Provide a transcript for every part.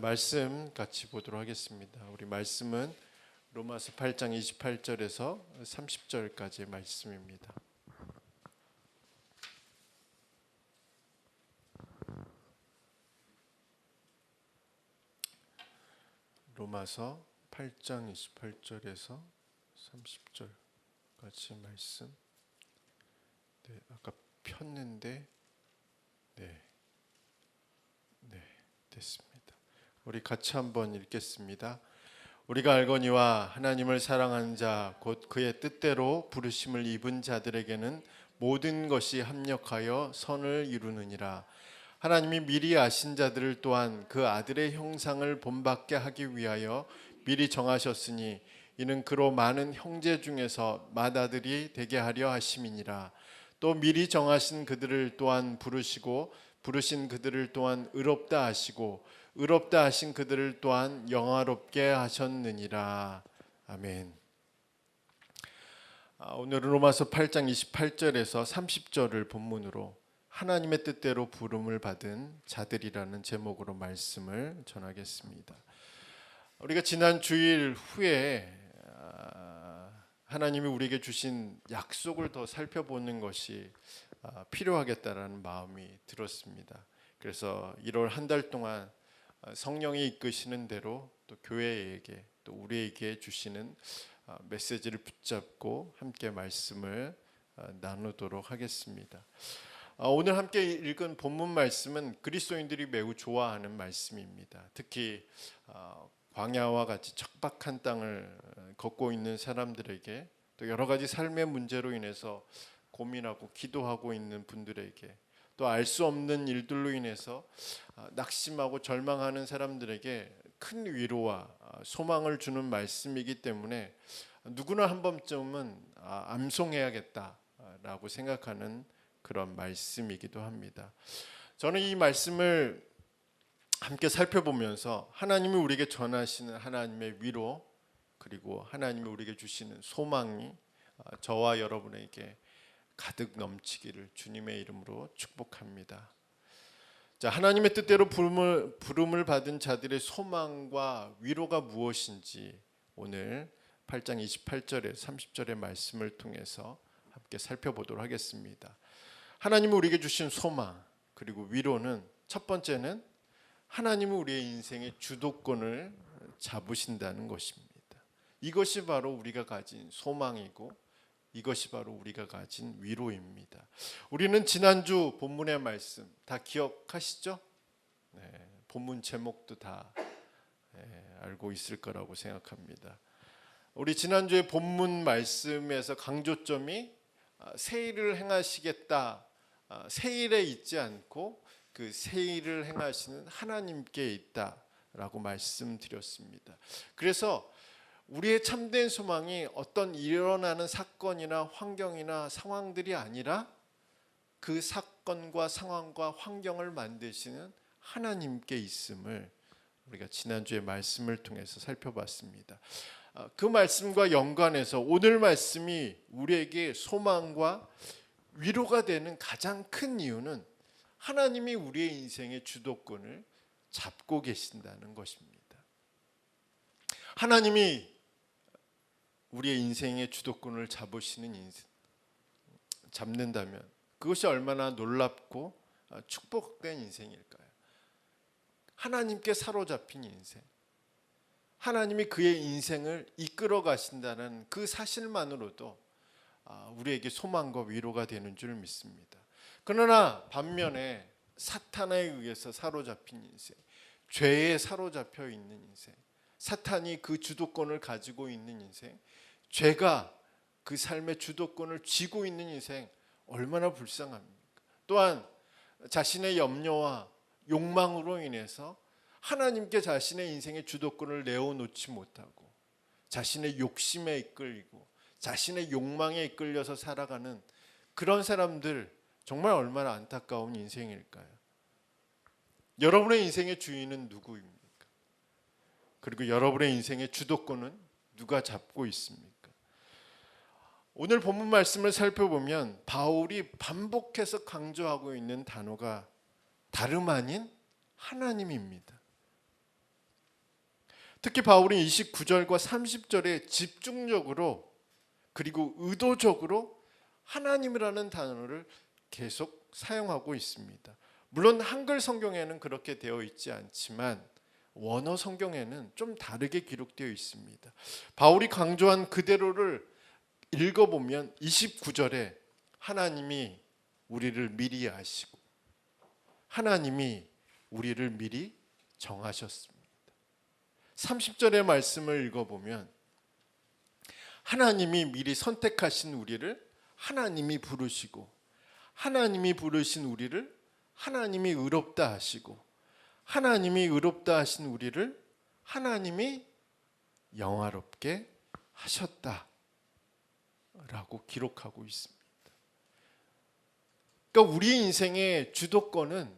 말씀 같이 보도록 하겠습니다. 우리 말씀은 로마서 8장 28절에서 30절까지의 말씀입니다. 로마서 8장 28절에서 30절까지 말씀. 아까 폈는데 됐습니다. 우리 같이 한번 읽겠습니다. 우리가 알거니와 하나님을 사랑하는 자 곧 그의 뜻대로 부르심을 입은 자들에게는 모든 것이 합력하여 선을 이루느니라. 하나님이 미리 아신 자들을 또한 그 아들의 형상을 본받게 하기 위하여 미리 정하셨으니 이는 그로 많은 형제 중에서 맏아들이 되게 하려 하심이니라. 또 미리 정하신 그들을 또한 부르시고 부르신 그들을 또한 의롭다 하시고 의롭다 하신 그들을 또한 영화롭게 하셨느니라. 아멘. 오늘은 로마서 8장 28절에서 30절을 본문으로 하나님의 뜻대로 부름을 받은 자들이라는 제목으로 말씀을 전하겠습니다. 우리가 지난 주일 후에 하나님이 우리에게 주신 약속을 더 살펴보는 것이 필요하겠다라는 마음이 들었습니다. 그래서 1월 한 달 동안 성령이 이끄시는 대로 또 교회에게 또 우리에게 주시는 메시지를 붙잡고 함께 말씀을 나누도록 하겠습니다. 오늘 함께 읽은 본문 말씀은 그리스도인들이 매우 좋아하는 말씀입니다. 특히 광야와 같이 척박한 땅을 걷고 있는 사람들에게 또 여러 가지 삶의 문제로 인해서 고민하고 기도하고 있는 분들에게 또 알 수 없는 일들로 인해서 낙심하고 절망하는 사람들에게 큰 위로와 소망을 주는 말씀이기 때문에 누구나 한 번쯤은 암송해야겠다라고 생각하는 그런 말씀이기도 합니다. 저는 이 말씀을 함께 살펴보면서 하나님이 우리에게 전하시는 하나님의 위로 그리고 하나님이 우리에게 주시는 소망이 저와 여러분에게 가득 넘치기를 주님의 이름으로 축복합니다. 자, 하나님의 뜻대로 부름을 받은 자들의 소망과 위로가 무엇인지 오늘 8장 28절에 30절의 말씀을 통해서 함께 살펴보도록 하겠습니다. 하나님이 우리에게 주신 소망 그리고 위로는 첫 번째는 하나님이 우리의 인생의 주도권을 잡으신다는 것입니다. 이것이 바로 우리가 가진 소망이고 이것이 바로 우리가 가진 위로입니다. 우리는 지난주 본문의 말씀 다 기억하시죠? 본문 제목도 다 알고 있을 거라고 생각합니다. 우리 지난주에 본문 말씀에서 강조점이 새 일을 행하시겠다, 새 일에 있지 않고 그 새 일을 행하시는 하나님께 있다라고 말씀드렸습니다. 그래서 우리의 참된 소망이 어떤 일어나는 사건이나 환경이나 상황들이 아니라 그 사건과 상황과 환경을 만드시는 하나님께 있음을 우리가 지난주에 말씀을 통해서 살펴봤습니다. 그 말씀과 연관해서 오늘 말씀이 우리에게 소망과 위로가 되는 가장 큰 이유는 하나님이 우리의 인생의 주도권을 잡고 계신다는 것입니다. 하나님이 우리의 인생의 주도권을 잡는다면 그것이 얼마나 놀랍고 축복된 인생일까요? 하나님께 사로잡힌 인생, 하나님이 그의 인생을 이끌어 가신다는 그 사실만으로도 우리에게 소망과 위로가 되는 줄 믿습니다. 그러나 반면에 사탄에 의해서 사로잡힌 인생, 죄에 사로잡혀 있는 인생, 사탄이 그 주도권을 가지고 있는 인생, 죄가 그 삶의 주도권을 쥐고 있는 인생 얼마나 불쌍합니까? 또한 자신의 염려와 욕망으로 인해서 하나님께 자신의 인생의 주도권을 내어놓지 못하고 자신의 욕심에 이끌리고 자신의 욕망에 이끌려서 살아가는 그런 사람들 정말 얼마나 안타까운 인생일까요? 여러분의 인생의 주인은 누구입니까? 그리고 여러분의 인생의 주도권은 누가 잡고 있습니까? 오늘 본문 말씀을 살펴보면 바울이 반복해서 강조하고 있는 단어가 다름 아닌 하나님입니다. 특히 바울은 29절과 30절에 집중적으로 그리고 의도적으로 하나님이라는 단어를 계속 사용하고 있습니다. 물론 한글 성경에는 그렇게 되어 있지 않지만 원어 성경에는 좀 다르게 기록되어 있습니다. 바울이 강조한 그대로를 읽어보면 29절에 하나님이 우리를 미리 아시고 하나님이 우리를 미리 정하셨습니다. 30절의 말씀을 읽어보면 하나님이 미리 선택하신 우리를 하나님이 부르시고 하나님이 부르신 우리를 하나님이 의롭다 하시고 하나님이 의롭다 하신 우리를 하나님이 영화롭게 하셨다 라고 기록하고 있습니다. 그러니까 우리 인생의 주도권은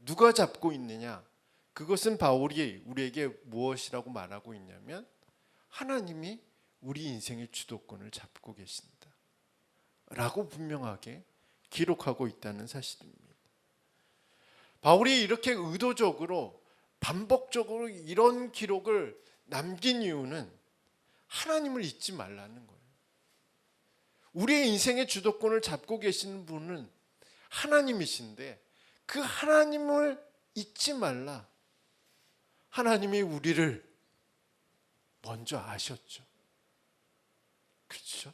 누가 잡고 있느냐? 그것은 바울이 우리에게 무엇이라고 말하고 있냐면 하나님이 우리 인생의 주도권을 잡고 계신다 라고 분명하게 기록하고 있다는 사실입니다. 바울이 이렇게 의도적으로 반복적으로 이런 기록을 남긴 이유는 하나님을 잊지 말라는 거예요. 우리의 인생의 주도권을 잡고 계시는 분은 하나님이신데 그 하나님을 잊지 말라. 하나님이 우리를 먼저 아셨죠. 그렇죠?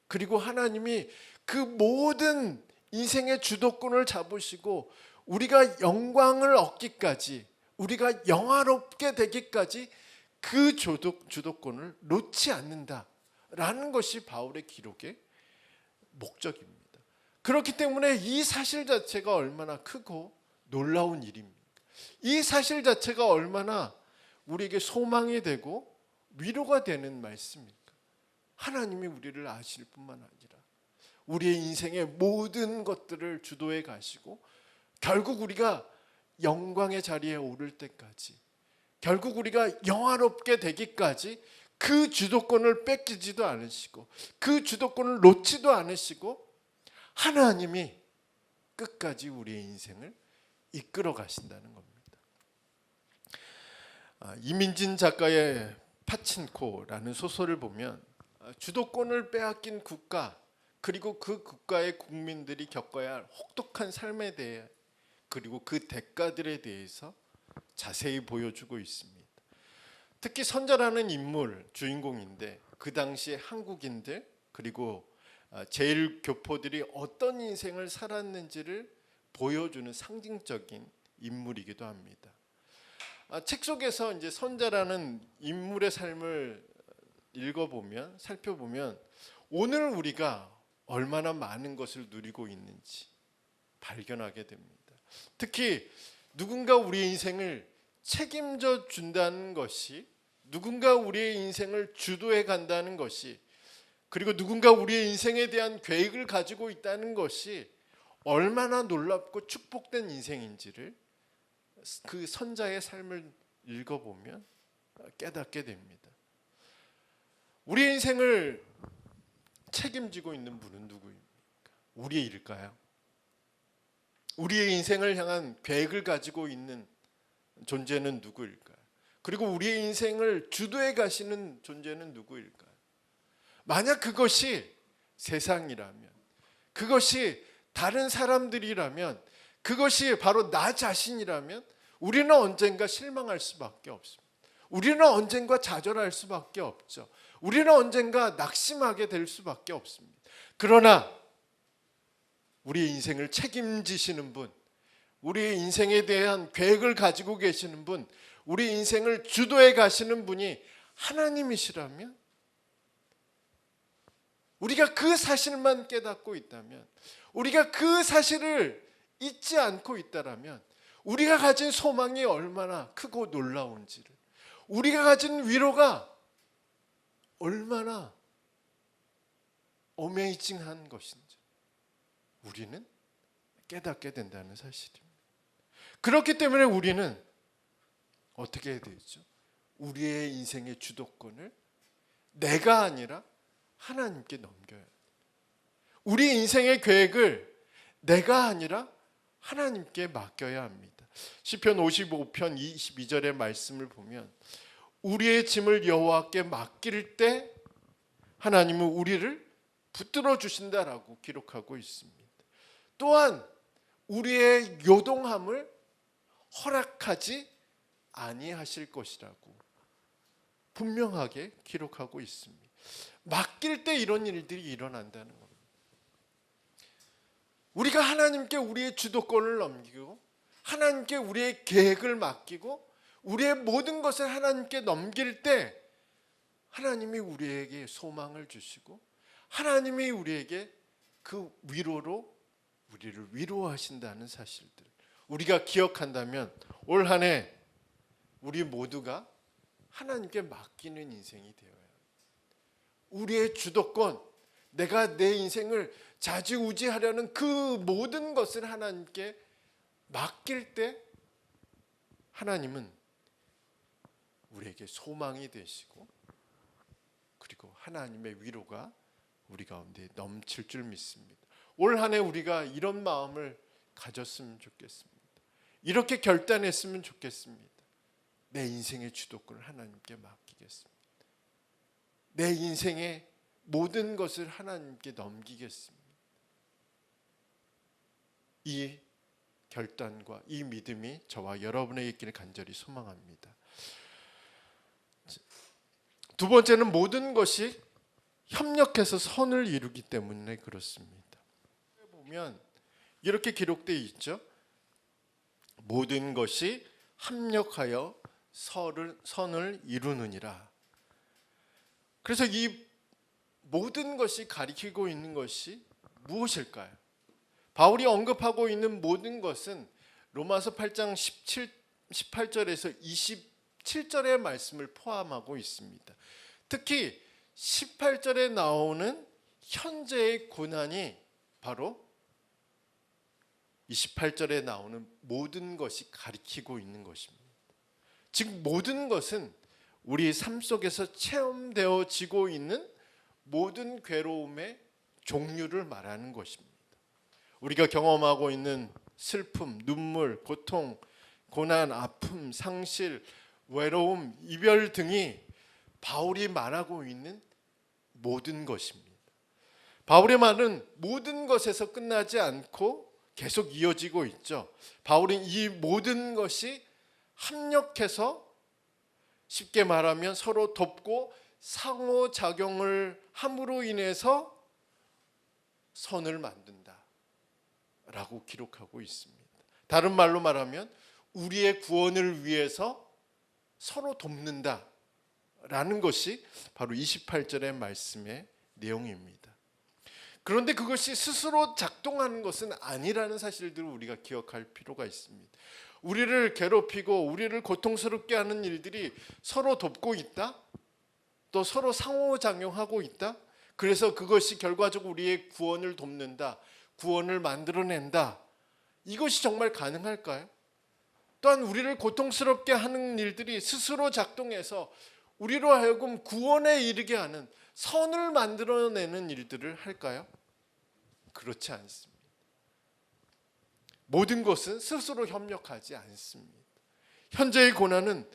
그리고 하나님이 그 모든 인생의 주도권을 잡으시고 우리가 영광을 얻기까지 우리가 영화롭게 되기까지 그 주도권을 놓지 않는다라는 것이 바울의 기록의 목적입니다. 그렇기 때문에 이 사실 자체가 얼마나 크고 놀라운 일입니까? 이 사실 자체가 얼마나 우리에게 소망이 되고 위로가 되는 말씀입니까? 하나님이 우리를 아실 뿐만 아니라 우리의 인생의 모든 것들을 주도해 가시고 결국 우리가 영광의 자리에 오를 때까지 결국 우리가 영화롭게 되기까지 그 주도권을 뺏기지도 않으시고 그 주도권을 놓지도 않으시고 하나님이 끝까지 우리의 인생을 이끌어 가신다는 겁니다. 이민진 작가의 파친코라는 소설을 보면 주도권을 빼앗긴 국가 그리고 그 국가의 국민들이 겪어야 할 혹독한 삶에 대해 그리고 그 대가들에 대해서 자세히 보여주고 있습니다. 특히 선자라는 인물 주인공인데 그 당시에 한국인들 그리고 제일교포들이 어떤 인생을 살았는지를 보여주는 상징적인 인물이기도 합니다. 책 속에서 이제 선자라는 인물의 삶을 읽어보면 살펴보면 오늘 우리가 얼마나 많은 것을 누리고 있는지 발견하게 됩니다. 특히 누군가 우리의 인생을 책임져 준다는 것이 누군가 우리의 인생을 주도해 간다는 것이 그리고 누군가 우리의 인생에 대한 계획을 가지고 있다는 것이 얼마나 놀랍고 축복된 인생인지를 그 선자의 삶을 읽어보면 깨닫게 됩니다. 우리의 인생을 책임지고 있는 분은 누구입니까? 우리의 일까요? 우리의 인생을 향한 계획을 가지고 있는 존재는 누구일까요? 그리고 우리의 인생을 주도해 가시는 존재는 누구일까요? 만약 그것이 세상이라면, 그것이 다른 사람들이라면, 그것이 바로 나 자신이라면 우리는 언젠가 실망할 수밖에 없습니다. 우리는 언젠가 좌절할 수밖에 없죠. 우리는 언젠가 낙심하게 될 수밖에 없습니다. 그러나 우리의 인생을 책임지시는 분, 우리의 인생에 대한 계획을 가지고 계시는 분, 우리 인생을 주도해 가시는 분이 하나님이시라면 우리가 그 사실만 깨닫고 있다면 우리가 그 사실을 잊지 않고 있다라면 우리가 가진 소망이 얼마나 크고 놀라운지를 우리가 가진 위로가 얼마나 어메이징한 것인지 우리는 깨닫게 된다는 사실입니다. 그렇기 때문에 우리는 어떻게 해야 되죠? 우리의 인생의 주도권을 내가 아니라 하나님께 넘겨야 돼요. 우리 인생의 계획을 내가 아니라 하나님께 맡겨야 합니다. 시편 55편 22절의 말씀을 보면 우리의 짐을 여호와께 맡길 때 하나님은 우리를 붙들어 주신다라고 기록하고 있습니다. 또한 우리의 요동함을 허락하지 아니하실 것이라고 분명하게 기록하고 있습니다. 맡길 때 이런 일들이 일어난다는 겁니다. 우리가 하나님께 우리의 주도권을 넘기고 하나님께 우리의 계획을 맡기고 우리의 모든 것을 하나님께 넘길 때 하나님이 우리에게 소망을 주시고 하나님이 우리에게 그 위로로 우리를 위로하신다는 사실들 우리가 기억한다면 올 한 해 우리 모두가 하나님께 맡기는 인생이 되어야 합니다. 우리의 주도권, 내가 내 인생을 좌지우지하려는 그 모든 것을 하나님께 맡길 때 하나님은 우리에게 소망이 되시고 그리고 하나님의 위로가 우리 가운데 넘칠 줄 믿습니다. 올 한 해 우리가 이런 마음을 가졌으면 좋겠습니다. 이렇게 결단했으면 좋겠습니다. 내 인생의 주도권을 하나님께 맡기겠습니다. 내 인생의 모든 것을 하나님께 넘기겠습니다. 이 결단과 이 믿음이 저와 여러분에게 있기를 간절히 소망합니다. 두 번째는 모든 것이 협력해서 선을 이루기 때문에 그렇습니다. 보면 이렇게 기록되어 있죠. 모든 것이 합력하여 선을 이루느니라. 그래서 이 모든 것이 가리키고 있는 것이 무엇일까요? 바울이 언급하고 있는 모든 것은 로마서 8장 18절에서 27절의 말씀을 포함하고 있습니다. 특히 18절에 나오는 현재의 고난이 바로 28절에 나오는 모든 것이 가리키고 있는 것입니다. 즉 모든 것은 우리 삶 속에서 체험되어지고 있는 모든 괴로움의 종류를 말하는 것입니다. 우리가 경험하고 있는 슬픔, 눈물, 고통, 고난, 아픔, 상실, 외로움, 이별 등이 바울이 말하고 있는 모든 것입니다. 바울의 말은 모든 것에서 끝나지 않고 계속 이어지고 있죠. 바울은 이 모든 것이 합력해서 쉽게 말하면 서로 돕고 상호작용을 함으로 인해서 선을 만든다 라고 기록하고 있습니다. 다른 말로 말하면 우리의 구원을 위해서 서로 돕는다 라는 것이 바로 28절의 말씀의 내용입니다. 그런데 그것이 스스로 작동하는 것은 아니라는 사실들을 우리가 기억할 필요가 있습니다. 우리를 괴롭히고 우리를 고통스럽게 하는 일들이 서로 돕고 있다? 또 서로 상호작용하고 있다? 그래서 그것이 결과적으로 우리의 구원을 돕는다, 구원을 만들어낸다. 이것이 정말 가능할까요? 또한 우리를 고통스럽게 하는 일들이 스스로 작동해서 우리로 하여금 구원에 이르게 하는 선을 만들어내는 일들을 할까요? 그렇지 않습니다. 모든 것은 스스로 협력하지 않습니다. 현재의 고난은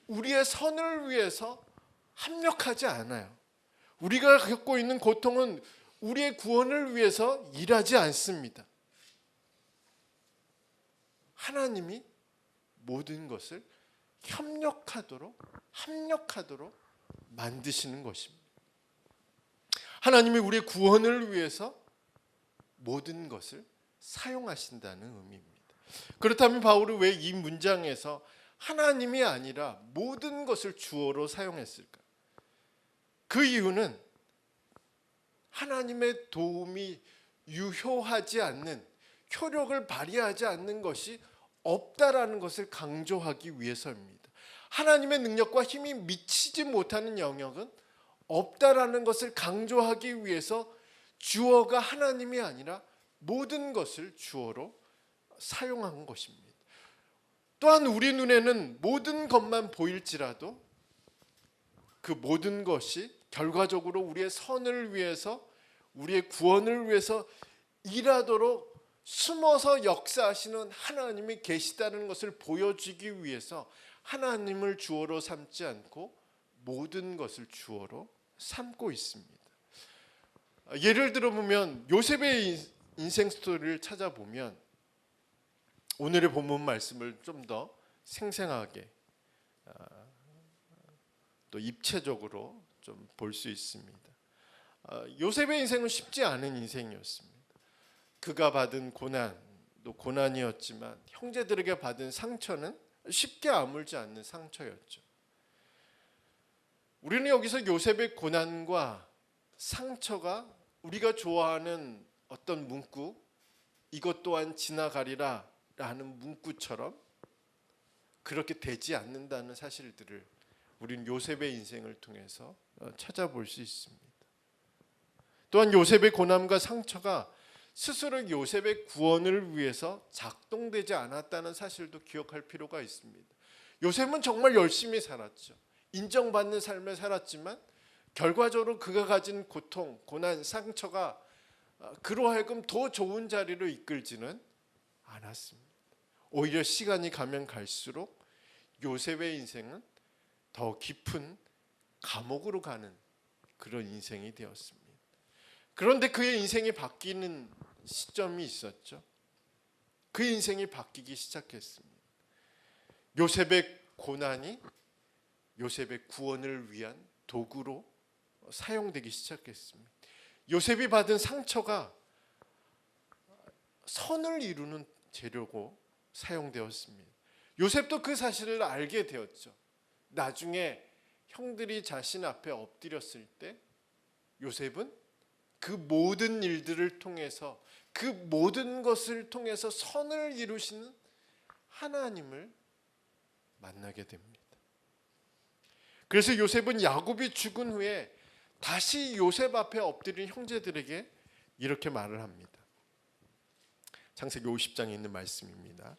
우리의 선을 위해서 합력하지 않아요. 우리가 겪고 있는 고통은 우리의 구원을 위해서 일하지 않습니다. 하나님이 모든 것을 협력하도록 합력하도록 만드시는 것입니다. 하나님이 우리의 구원을 위해서 모든 것을 사용하신다는 의미입니다. 그렇다면 바울은 왜 이 문장에서 하나님이 아니라 모든 것을 주어로 사용했을까? 그 이유는 하나님의 도움이 유효하지 않는, 효력을 발휘하지 않는 것이 없다라는 것을 강조하기 위해서입니다. 하나님의 능력과 힘이 미치지 못하는 영역은 없다라는 것을 강조하기 위해서 주어가 하나님이 아니라 모든 것을 주어로 사용한 것입니다. 또한 우리 눈에는 모든 것만 보일지라도 그 모든 것이 결과적으로 우리의 선을 위해서, 우리의 구원을 위해서 일하도록 숨어서 역사하시는 하나님이 계시다는 것을 보여주기 위해서 하나님을 주어로 삼지 않고 모든 것을 주어로 삼고 있습니다. 예를 들어 보면 요셉의 인생 스토리를 찾아보면 오늘의 본문 말씀을 좀 더 생생하게 또 입체적으로 좀 볼 수 있습니다. 요셉의 인생은 쉽지 않은 인생이었습니다. 그가 받은 고난도 고난이었지만 형제들에게 받은 상처는 쉽게 아물지 않는 상처였죠. 우리는 여기서 요셉의 고난과 상처가 우리가 좋아하는 어떤 문구, 이것 또한 지나가리라 라는 문구처럼 그렇게 되지 않는다는 사실들을 우리는 요셉의 인생을 통해서 찾아볼 수 있습니다. 또한 요셉의 고난과 상처가 스스로 요셉의 구원을 위해서 작동되지 않았다는 사실도 기억할 필요가 있습니다. 요셉은 정말 열심히 살았죠. 인정받는 삶을 살았지만 결과적으로 그가 가진 고통, 고난, 상처가 그로 하여금 더 좋은 자리로 이끌지는 않았습니다. 오히려 시간이 가면 갈수록 요셉의 인생은 더 깊은 감옥으로 가는 그런 인생이 되었습니다. 그런데 그의 인생이 바뀌는 시점이 있었죠. 그 인생이 바뀌기 시작했습니다. 요셉의 고난이 요셉의 구원을 위한 도구로 사용되기 시작했습니다. 요셉이 받은 상처가 선을 이루는 재료고 사용되었습니다. 요셉도 그 사실을 알게 되었죠. 나중에 형들이 자신 앞에 엎드렸을 때 요셉은 그 모든 일들을 통해서 그 모든 것을 통해서 선을 이루시는 하나님을 만나게 됩니다. 그래서 요셉은 야곱이 죽은 후에 다시 요셉 앞에 엎드린 형제들에게 이렇게 말을 합니다. 창세기 50장에 있는 말씀입니다.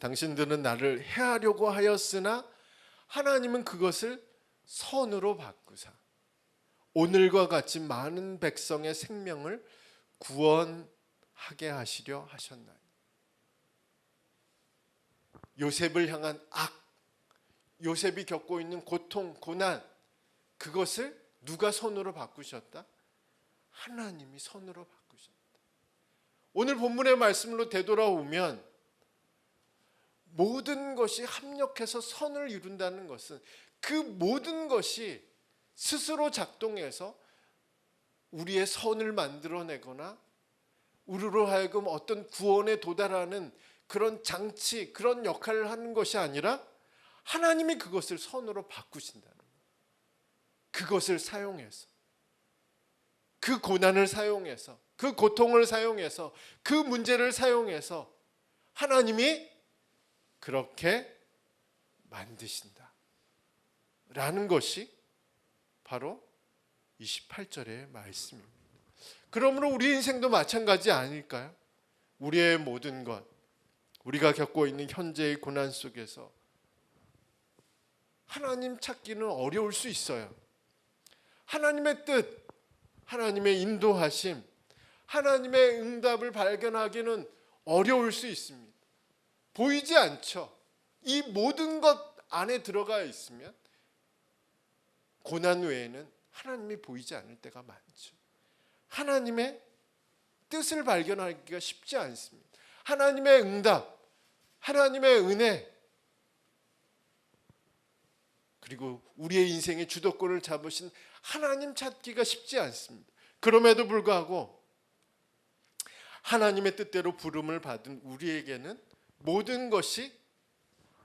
당신들은 나를 해하려고 하였으나 하나님은 그것을 선으로 바꾸사 오늘과 같이 많은 백성의 생명을 구원하게 하시려 하셨나니. 요셉을 향한 악, 요셉이 겪고 있는 고통, 고난, 그것을 누가 선으로 바꾸셨다? 하나님이 선으로 바꾸셨다. 오늘 본문의 말씀으로 되돌아오면 모든 것이 합력해서 선을 이룬다는 것은 그 모든 것이 스스로 작동해서 우리의 선을 만들어내거나 우리로 하여금 어떤 구원에 도달하는 그런 장치, 그런 역할을 하는 것이 아니라 하나님이 그것을 선으로 바꾸신다는 거예요. 그것을 사용해서, 그 고난을 사용해서, 그 고통을 사용해서, 그 문제를 사용해서 하나님이 그렇게 만드신다 라는 것이 바로 28절의 말씀입니다. 그러므로 우리 인생도 마찬가지 아닐까요? 우리의 모든 것, 우리가 겪고 있는 현재의 고난 속에서 하나님 찾기는 어려울 수 있어요. 하나님의 뜻, 하나님의 인도하심, 하나님의 응답을 발견하기는 어려울 수 있습니다. 보이지 않죠. 이 모든 것 안에 들어가 있으면 고난 외에는 하나님이 보이지 않을 때가 많죠. 하나님의 뜻을 발견하기가 쉽지 않습니다. 하나님의 응답, 하나님의 은혜, 그리고 우리의 인생의 주도권을 잡으신 하나님 찾기가 쉽지 않습니다. 그럼에도 불구하고 하나님의 뜻대로 부름을 받은 우리에게는 모든 것이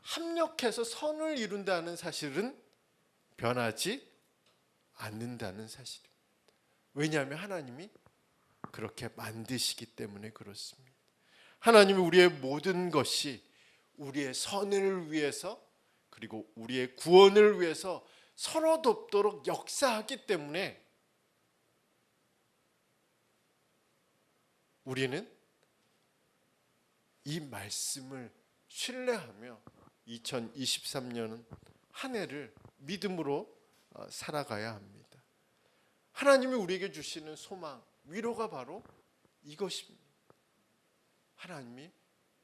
합력해서 선을 이룬다는 사실은 변하지 않는다는 사실입니다. 왜냐하면 하나님이 그렇게 만드시기 때문에 그렇습니다. 하나님이 우리의 모든 것이 우리의 선을 위해서 그리고 우리의 구원을 위해서 서로 돕도록 역사하기 때문에 우리는 이 말씀을 신뢰하며 2023년 한 해를 믿음으로 살아가야 합니다. 하나님이 우리에게 주시는 소망, 위로가 바로 이것입니다. 하나님이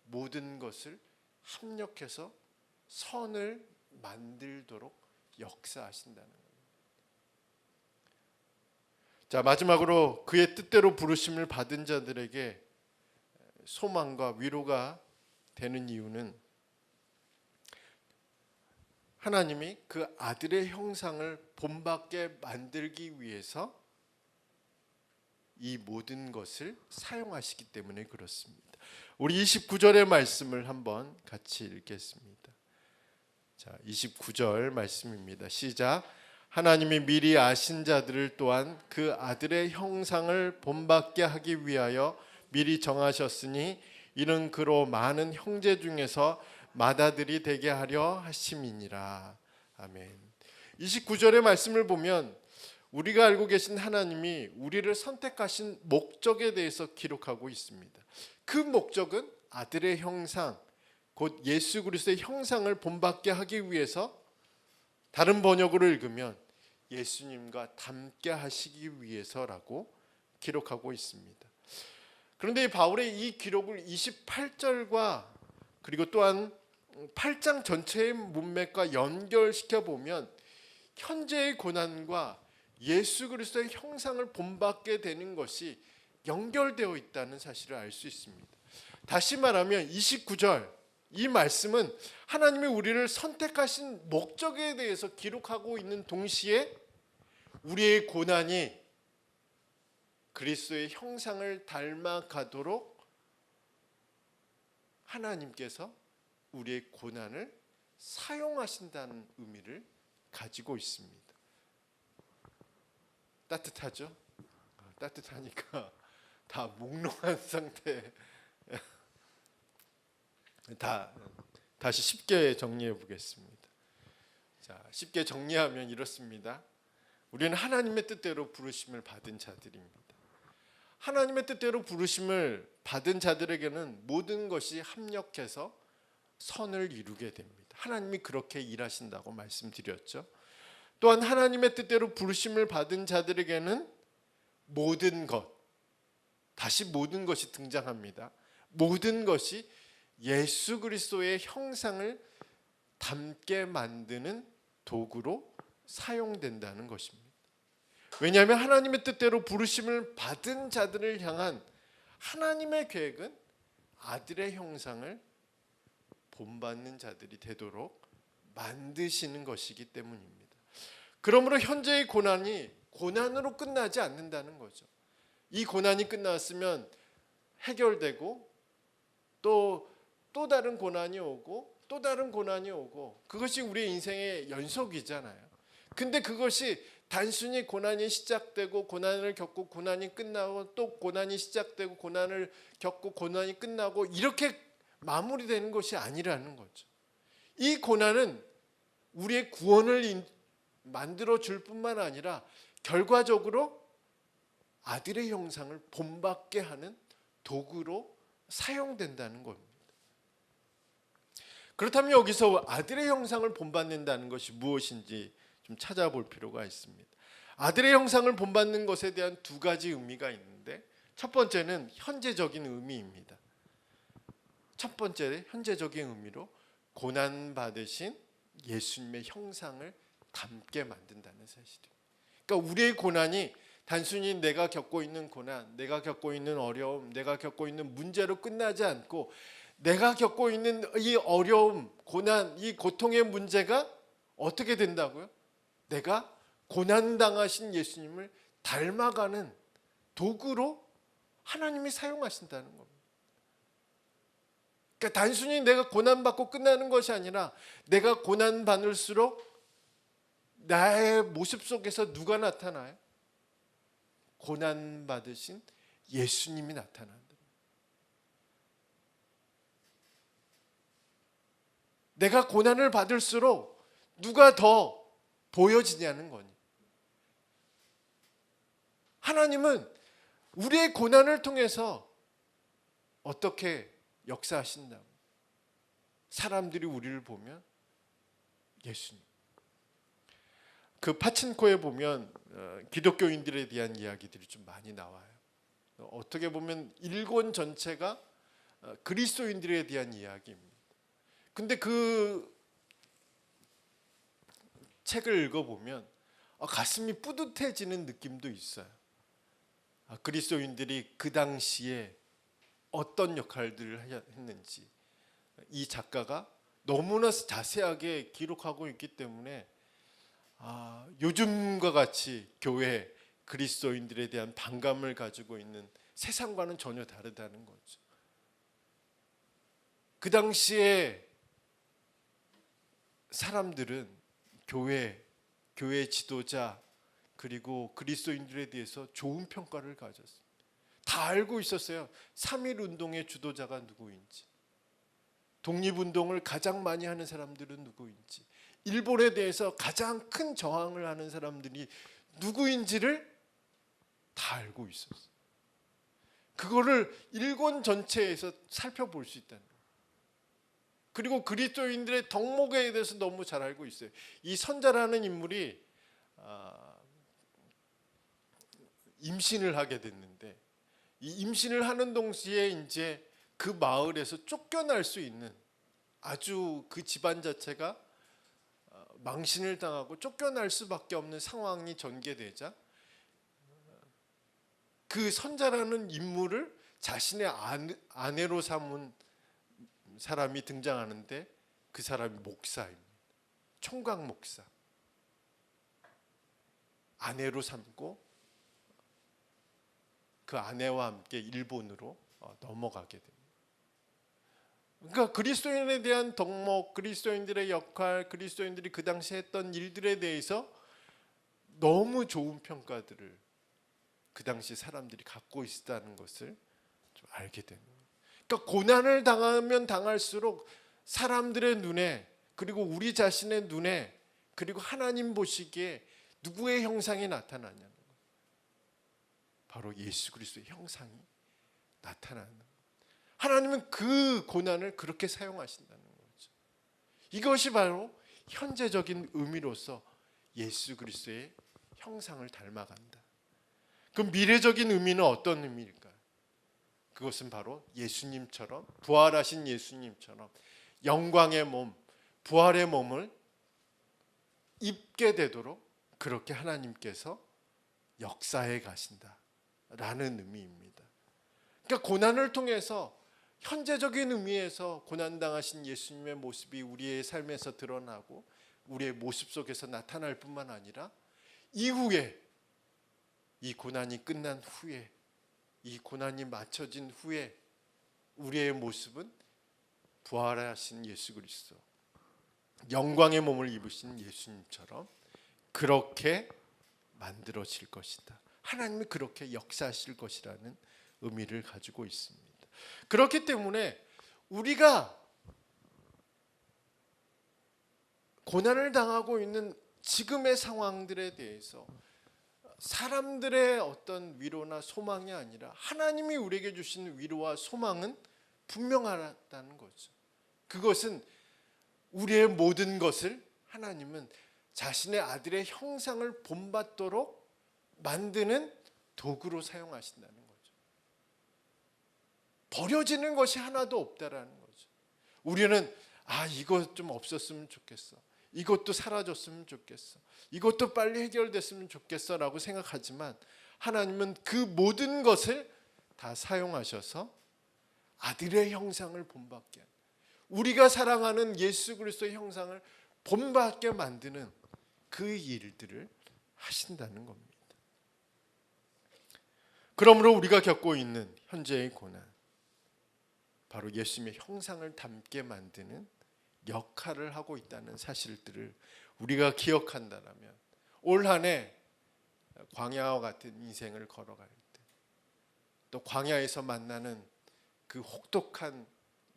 모든 것을 합력해서 선을 만들도록 역사하신다는 거예요. 자, 마지막으로 그의 뜻대로 부르심을 받은 자들에게 소망과 위로가 되는 이유는 하나님이 그 아들의 형상을 본받게 만들기 위해서 이 모든 것을 사용하시기 때문에 그렇습니다. 우리 29절의 말씀을 한번 같이 읽겠습니다. 자, 29절 말씀입니다. 시작. 하나님이 미리 아신 자들을 또한 그 아들의 형상을 본받게 하기 위하여 미리 정하셨으니 이는 그로 많은 형제 중에서 맏아들이 되게 하려 하심이니라. 아멘. 29절의 말씀을 보면 우리가 알고 계신 하나님이 우리를 선택하신 목적에 대해서 기록하고 있습니다. 그 목적은 아들의 형상, 곧 예수 그리스도의 형상을 본받게 하기 위해서, 다른 번역으로 읽으면 예수님과 닮게 하시기 위해서라고 기록하고 있습니다. 그런데 바울의 이 기록을 28절과 그리고 또한 8장 전체의 문맥과 연결시켜 보면 현재의 고난과 예수 그리스도의 형상을 본받게 되는 것이 연결되어 있다는 사실을 알 수 있습니다. 다시 말하면 29절 이 말씀은 하나님이 우리를 선택하신 목적에 대해서 기록하고 있는 동시에 우리의 고난이 그리스도의 형상을 닮아가도록 하나님께서 우리의 고난을 사용하신다는 의미를 가지고 있습니다. 따뜻하죠? 따뜻하니까 다 몽롱한 상태. 다시 쉽게 정리해 보겠습니다. 자, 쉽게 정리하면 이렇습니다. 우리는 하나님의 뜻대로 부르심을 받은 자들입니다. 하나님의 뜻대로 부르심을 받은 자들에게는 모든 것이 합력해서 선을 이루게 됩니다. 하나님이 그렇게 일하신다고 말씀드렸죠. 또한 하나님의 뜻대로 부르심을 받은 자들에게는 모든 것, 다시 모든 것이 등장합니다. 모든 것이 예수 그리스도의 형상을 닮게 만드는 도구로 사용된다는 것입니다. 왜냐하면 하나님의 뜻대로 부르심을 받은 자들을 향한 하나님의 계획은 아들의 형상을 본받는 자들이 되도록 만드시는 것이기 때문입니다. 그러므로 현재의 고난이 고난으로 끝나지 않는다는 거죠. 이 고난이 끝났으면 해결되고 또 다른 고난이 오고 또 다른 고난이 오고, 그것이 우리의 인생의 연속이잖아요. 근데 그것이 단순히 고난이 시작되고 고난을 겪고 고난이 끝나고 또 고난이 시작되고 고난을 겪고 고난이 끝나고 이렇게 마무리되는 것이 아니라는 거죠. 이 고난은 우리의 구원을 만들어 줄 뿐만 아니라 결과적으로 아들의 형상을 본받게 하는 도구로 사용된다는 겁니다. 그렇다면 여기서 아들의 형상을 본받는다는 것이 무엇인지 좀 찾아볼 필요가 있습니다. 아들의 형상을 본받는 것에 대한 두 가지 의미가 있는데, 첫 번째는 현재적인 의미입니다. 첫 번째 현재적인 의미로 고난 받으신 예수님의 형상을 닮게 만든다는 사실이에요. 그러니까 우리의 고난이 단순히 내가 겪고 있는 고난, 내가 겪고 있는 어려움, 내가 겪고 있는 문제로 끝나지 않고 내가 겪고 있는 이 어려움, 고난, 이 고통의 문제가 어떻게 된다고요? 내가 고난당하신 예수님을 닮아가는 도구로 하나님이 사용하신다는 겁니다. 그러니까 단순히 내가 고난받고 끝나는 것이 아니라 내가 고난받을수록 나의 모습 속에서 누가 나타나요? 고난받으신 예수님이 나타난다. 내가 고난을 받을수록 누가 더 보여지냐는 거니. 하나님은 우리의 고난을 통해서 어떻게 역사하신다고? 사람들이 우리를 보면 예수님. 그 파친코에 보면 기독교인들에 대한 이야기들이 좀 많이 나와요. 어떻게 보면 일권 전체가 그리스도인들에 대한 이야기입니다. 근데 그 책을 읽어보면 가슴이 뿌듯해지는 느낌도 있어요. 그리스도인들이 그 당시에 어떤 역할들을 했는지 이 작가가 너무나 자세하게 기록하고 있기 때문에 요즘과 같이 교회 그리스도인들에 대한 반감을 가지고 있는 세상과는 전혀 다르다는 거죠. 그 당시에 사람들은 교회 지도자 그리고 그리스도인들에 대해서 좋은 평가를 가졌어요. 다 알고 있었어요. 3.1 운동의 주도자가 누구인지, 독립운동을 가장 많이 하는 사람들은 누구인지, 일본에 대해서 가장 큰 저항을 하는 사람들이 누구인지를 다 알고 있었어요. 그거를 일본 전체에서 살펴볼 수 있다는 거예요. 그리고 그리스도인들의 덕목에 대해서 너무 잘 알고 있어요. 이 선자라는 인물이 임신을 하게 됐는데, 이 임신을 하는 동시에 이제 그 마을에서 쫓겨날 수 있는, 아주 그 집안 자체가 망신을 당하고 쫓겨날 수밖에 없는 상황이 전개되자 그 선자라는 인물을 자신의 아내로 삼은 사람이 등장하는데, 그 사람이 목사입니다. 총각 목사. 아내로 삼고 그 아내와 함께 일본으로 넘어가게 됩니다. 그러니까 그리스도인에 대한 덕목, 그리스도인들의 역할, 그리스도인들이 그 당시에 했던 일들에 대해서 너무 좋은 평가들을 그 당시 사람들이 갖고 있었다는 것을 좀 알게 됩니다. 그러니까 고난을 당하면 당할수록 사람들의 눈에, 그리고 우리 자신의 눈에, 그리고 하나님 보시기에 누구의 형상이 나타나냐는 거예요. 바로 예수 그리스도의 형상이 나타나는 거예요. 하나님은 그 고난을 그렇게 사용하신다는 거죠. 이것이 바로 현재적인 의미로서 예수 그리스도의 형상을 닮아간다. 그럼 미래적인 의미는 어떤 의미일까요? 그것은 바로 예수님처럼, 부활하신 예수님처럼 영광의 몸, 부활의 몸을 입게 되도록 그렇게 하나님께서 역사해 가신다라는 의미입니다. 그러니까 고난을 통해서 현재적인 의미에서 고난당하신 예수님의 모습이 우리의 삶에서 드러나고 우리의 모습 속에서 나타날 뿐만 아니라, 이후에 이 고난이 끝난 후에, 이 고난이 맞춰진 후에 우리의 모습은 부활하신 예수 그리스도, 영광의 몸을 입으신 예수님처럼 그렇게 만들어질 것이다. 하나님이 그렇게 역사하실 것이라는 의미를 가지고 있습니다. 그렇기 때문에 우리가 고난을 당하고 있는 지금의 상황들에 대해서 사람들의 어떤 위로나 소망이 아니라 하나님이 우리에게 주신 위로와 소망은 분명하다는 거죠. 그것은 우리의 모든 것을 하나님은 자신의 아들의 형상을 본받도록 만드는 도구로 사용하신다는 거죠. 버려지는 것이 하나도 없다라는 거죠. 우리는 이거 좀 없었으면 좋겠어, 이것도 사라졌으면 좋겠어, 이것도 빨리 해결됐으면 좋겠어 라고 생각하지만, 하나님은 그 모든 것을 다 사용하셔서 아들의 형상을 본받게, 우리가 사랑하는 예수 그리스도의 형상을 본받게 만드는 그 일들을 하신다는 겁니다. 그러므로 우리가 겪고 있는 현재의 고난, 바로 예수님의 형상을 닮게 만드는 역할을 하고 있다는 사실들을 우리가 기억한다면, 올 한 해 광야와 같은 인생을 걸어갈 때, 또 광야에서 만나는 그 혹독한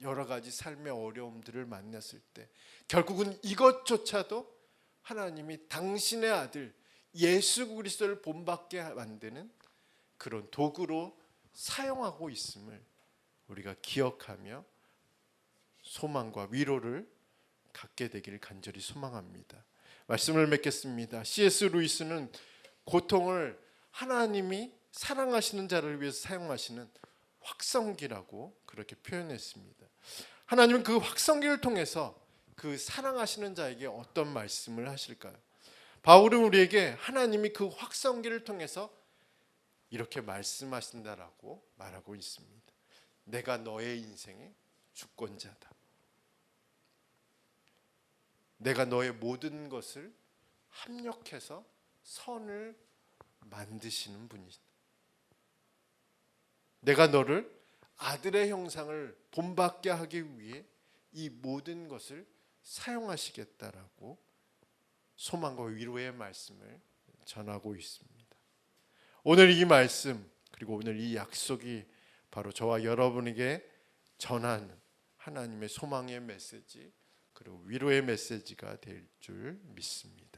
여러 가지 삶의 어려움들을 만났을 때, 결국은 이것조차도 하나님이 당신의 아들 예수 그리스도를 본받게 만드는 그런 도구로 사용하고 있음을 우리가 기억하며 소망과 위로를 갖게 되기를 간절히 소망합니다. 말씀을 맺겠습니다. C.S. 루이스는 고통을 하나님이 사랑하시는 자를 위해서 사용하시는 확성기라고 그렇게 표현했습니다. 하나님은 그 확성기를 통해서 그 사랑하시는 자에게 어떤 말씀을 하실까요? 바울은 우리에게 하나님이 그 확성기를 통해서 이렇게 말씀하신다라고 말하고 있습니다. 내가 너의 인생의 주권자다. 내가 너의 모든 것을 합력해서 선을 만드시는 분이다. 내가 너를 아들의 형상을 본받게 하기 위해 이 모든 것을 사용하시겠다라고 소망과 위로의 말씀을 전하고 있습니다. 오늘 이 말씀 그리고 오늘 이 약속이 바로 저와 여러분에게 전한 하나님의 소망의 메시지 그리고 위로의 메시지가 될 줄 믿습니다.